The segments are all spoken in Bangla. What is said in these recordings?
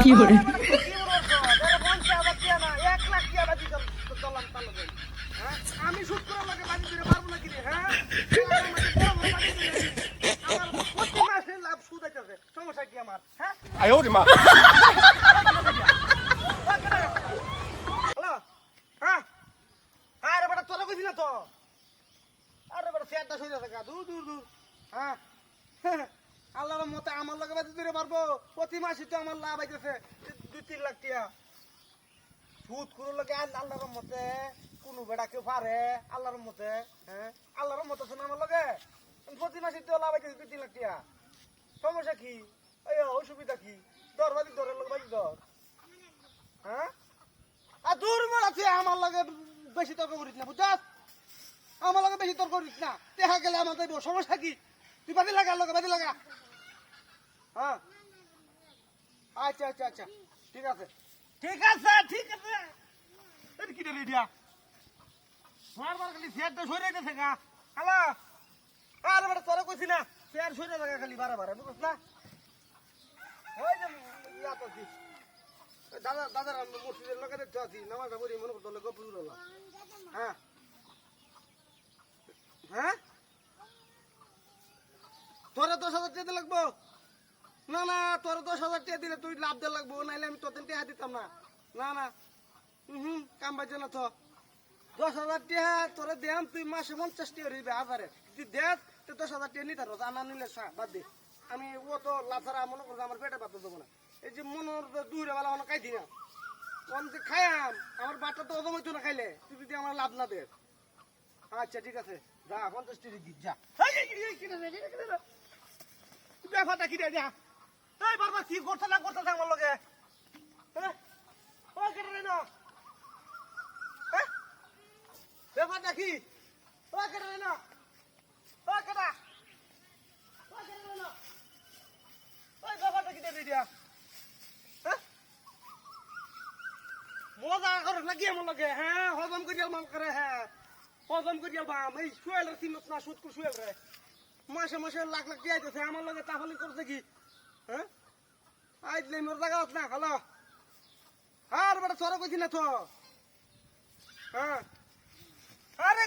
কি করে আমি শুট করার লাগে বাজি দিতে পারবো না কি রে হ্যাঁ আমার প্রতি মাসে লাভ সুদ আইতাছে সমস্যা কি আমার হ্যাঁ 哎呦我的妈！ হ্যালো হ্যাঁ আরে বেটা তোরা কইছিস না তো আরে বেটা সেটটা সইরা থাকা দূর দূর দূর হ্যাঁ আল্লাহর মতে আমার লগে বাজি দিতে পারবো প্রতি মাসে তো আমার লাভ আইতাছে 2-3 লাখ টাকা সুদ করে লগে আল্লাহর মতে কোন বেটা কেউ পারে আল্লাহর মতে হ্যাঁ আল্লাহর মতে শোনা আমার লগে প্রতি মাসে তো লাভ আইতাছে 2-3 লাখ টাকা সমস্যা কি এই অসুবিধা কি দর বাজি দরের লগে বাজি দর হ্যাঁ আর দূর আছে আমার লগে বেশি তর্ক করিস না বুঝছস আমার লগে বেশি তর্ক করিস না দেখা গেলে আমার দেব সমস্যা কি তুই বাজি লাগা লগে বাজি লাগা হ্যাঁ আচ্ছা আচ্ছা আচ্ছা ঠিক আছে ঠিক আছে ঠিক আছে এই কি রে দিয়া বারবার খালি ফেরটা সরে গেছে গা হ্যালো আরে বড় তোরা কইছিস না ফের সরে লাগা খালি বারবার বুঝছ না ওই যে ইয়া তো কি দাদা দাদার মসজিদের লোকের তো আছি নামাজটা পড়ি মনে করতে হলে গপুর হলাম হ্যাঁ হ্যাঁ তোরা 10,000 টাকা লাগবো না না তোরা 10,000 টাকা দিলে তুই লাভ দিয়ে লাগবো নাইলে আমি তোদের টাকা দিতাম না না না কাম বাজে না তো 10,000 টাকা তোরা দেন তুই মাসে 50 টাকা হইবে আবারে তুই দেখ তো 10,000 টাকা নিতে পারো আনা নিলে বাদ দে আমি ও তো লাভ ছাড়া মনে করবো আমার পেটে পাতে দেবো না এই যে মনের দূরে বেলা মনে খাই দি না কোন যে খায়াম আমার বাচ্চা তো ওদম হইতো না খাইলে তুই যদি আমার লাভ না দে আচ্ছা ঠিক আছে যা 50 টাকা দিস যা ব্যাপারটা কি রে যা এই বারবার কি করতে না করতে আমার লগে ও কেটে রে না ব্যাপারটা কি ও কেটে রে না ও কেটা ও কেটে রে না ওই ব্যাপারটা কি রে দিয়া মজা করে নাকি আমার লগে হ্যাঁ হজম করিয়াল মাল করে হ্যাঁ হজম করিয়াল বাম এই শুয়েল রে তিনত না সুদ কো শুয়েল রে মাসে মাসে লাখ লাখ দিয়ে আইতেছে আমার লগে তাহলে করছে কি হ্যাঁ আইলে মোর জায়গা আছে না হ্যালো আর বড় সরো কইছি না তো হ্যাঁ আরে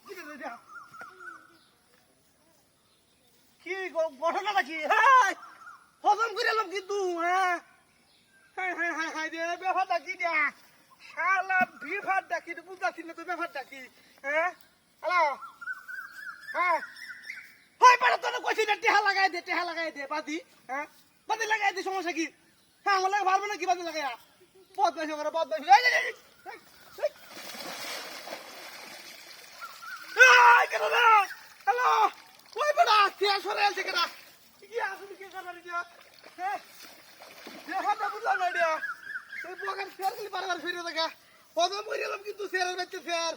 কি রে দিয়া কি ঘটনা নাকি হ্যাঁ হজম করিয়ালাম কিন্তু হ্যাঁ হাই হাই হাই হাই রে ব্যাপারটা কি দিয়া শালা বিভারটা কি বুঝাছি না তো ব্যাপারটা কি হ্যাঁ হ্যালো হ্যাঁ হয় পারে তোর কইছি না টেহা লাগাই দে বাদি হ্যাঁ বাদি লাগাই দে সমস্যা কি হ্যাঁ আমার লাগে পারবে না কি বাদি লাগাইয়া পদ বেশি করে পদ বেশি হ্যালো ওই বেড়া কে সরে আছে কেনা কি আসলে কি করবার দিয়া হ্যাঁ ব্যাপারটা বুঝলাম না দিয়া এই বগান ফের গেলি বারবার ফিরে দেখা হজম করে এলাম কিন্তু ফেরের বাচ্চা ফের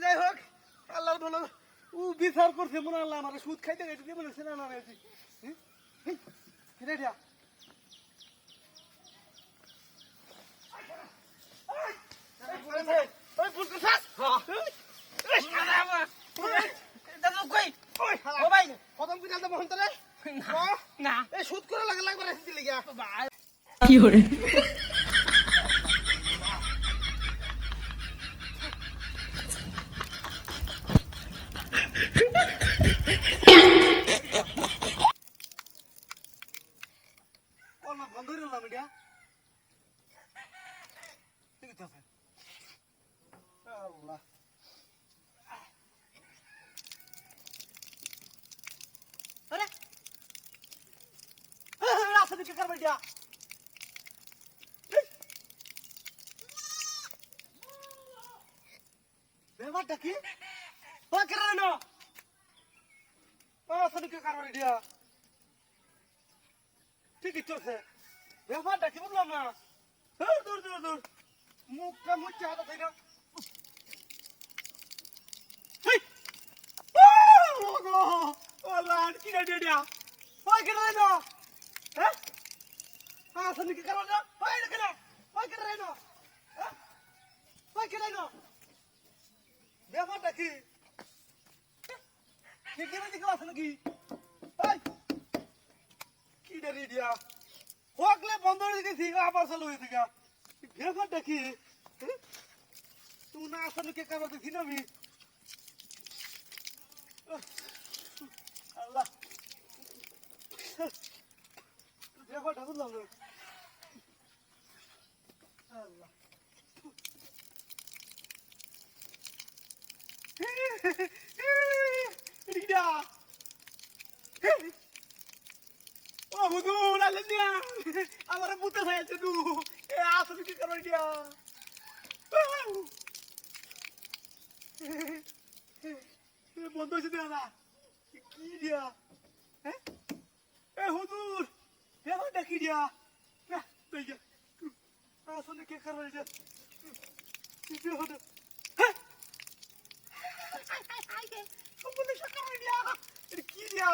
যাই হোক আল্লাহর বলো ও বিচার করছে মনে আল্লাহ আমার সুদ খাইতে খাইতে দিয়ে বলেছে না না কিরে দিয়া ওই ভুল করছাস দাদা কই ও ভাই কদম কি দাদা মোহন তোরে না এই সুদ করে লাগবে রাখতে লাগা কি করে কোন বন্ধ হইল না মিডিয়া ঠিক আছে আল্লাহ আরে রাস্তা দিকে করবে দিয়া ব্যাপারটা কি ও কেন না রাস্তা দিকে করবে দিয়া ঠিকই চলছে ব্যাপারটা কি বুঝলাম না দূর দূর দূর মুখটা মুচ্ছে হাতে তাই না ও লাড কি রে দিয়া ওই কেন রে না হ্যাঁ আসলে কি করব না ওই কেন রে না হ্যাঁ ওই কেন রে না ব্যাপারটা কি কি কেন দিকে আসলে কি ওই কি রে দিয়া হোকলে বন্ধ হয়ে গেছি আবার চালু হয়ে থেকে ব্যাপার দেখি তুই না আসলে কে কারো দেখি না আমি আল্লাহ ব্যাপারটা বুঝলাম না আল্লাহ Rida. Oh, হুজুর আলেন দিয়া আমার পুতে খাইছে তু এ আসলে কি করব দিয়া বন্ধ হইছে দিয়া কি দিয়া হ্যাঁ এ হুজুর এবার কি দিয়া না তুই যা আসলে কি করব দিয়া কি হলো হ্যাঁ Apa nak cakap dengan dia? Ini dia.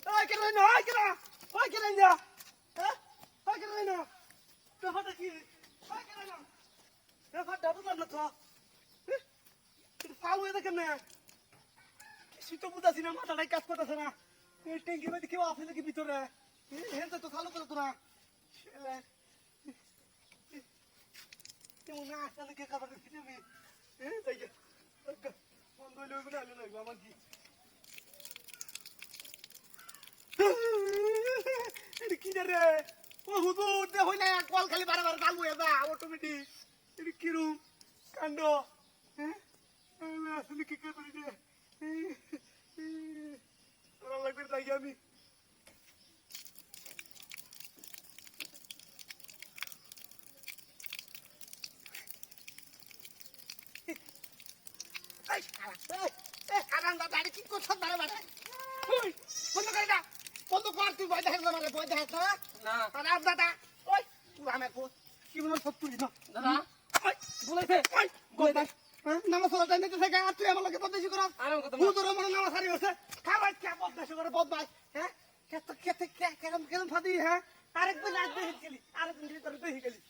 Ay, kena na, ay kena. Ay kena dia. Ha? Ay kena na. Dapat tak kiri? Ay kena na. Dapat dapat nak tu. Ini falu itu kena. Situ buta sini mata naik kas kota sana. Ini tengki macam kau apa lagi bitur ya? Ini hendak tu falu kota tu na. Kamu nak asal ke kabar tu sini ni? Saja. বন্ধ হইলে ওইগুলো আলো লাগবে আমার কি এটা কি রে ও হুজুর দে হইলা কল খালি বারবার চালু হয়ে যা অটোমেটিক এটা কি রুম কাণ্ড হ্যাঁ আসলে কি করে রে ওরা লাগবে তাই আমি কারণ দাদা কি করছ বারে বারে বন্ধ করে দা বন্ধ কর তুই ভয় দেখাস না মানে ভয় দেখাস না না আর দাদা ওই তুই আমি কি বল সত্যি না দাদা ওই বলেছে ওই বলবাস নামাজ পড়া টাইম দিতে থাকে আর তুই আমার লগে বদমাইশি কর হুজুর মানে নামাজ হারি হচ্ছে খাবার কে বদমাইশি করে বদমাইশ হ্যাঁ কেতে কেরম কেরম ফাদি হ্যাঁ আরেকদিন দেখে গেলি আরেকদিন তোর দেখে গেলি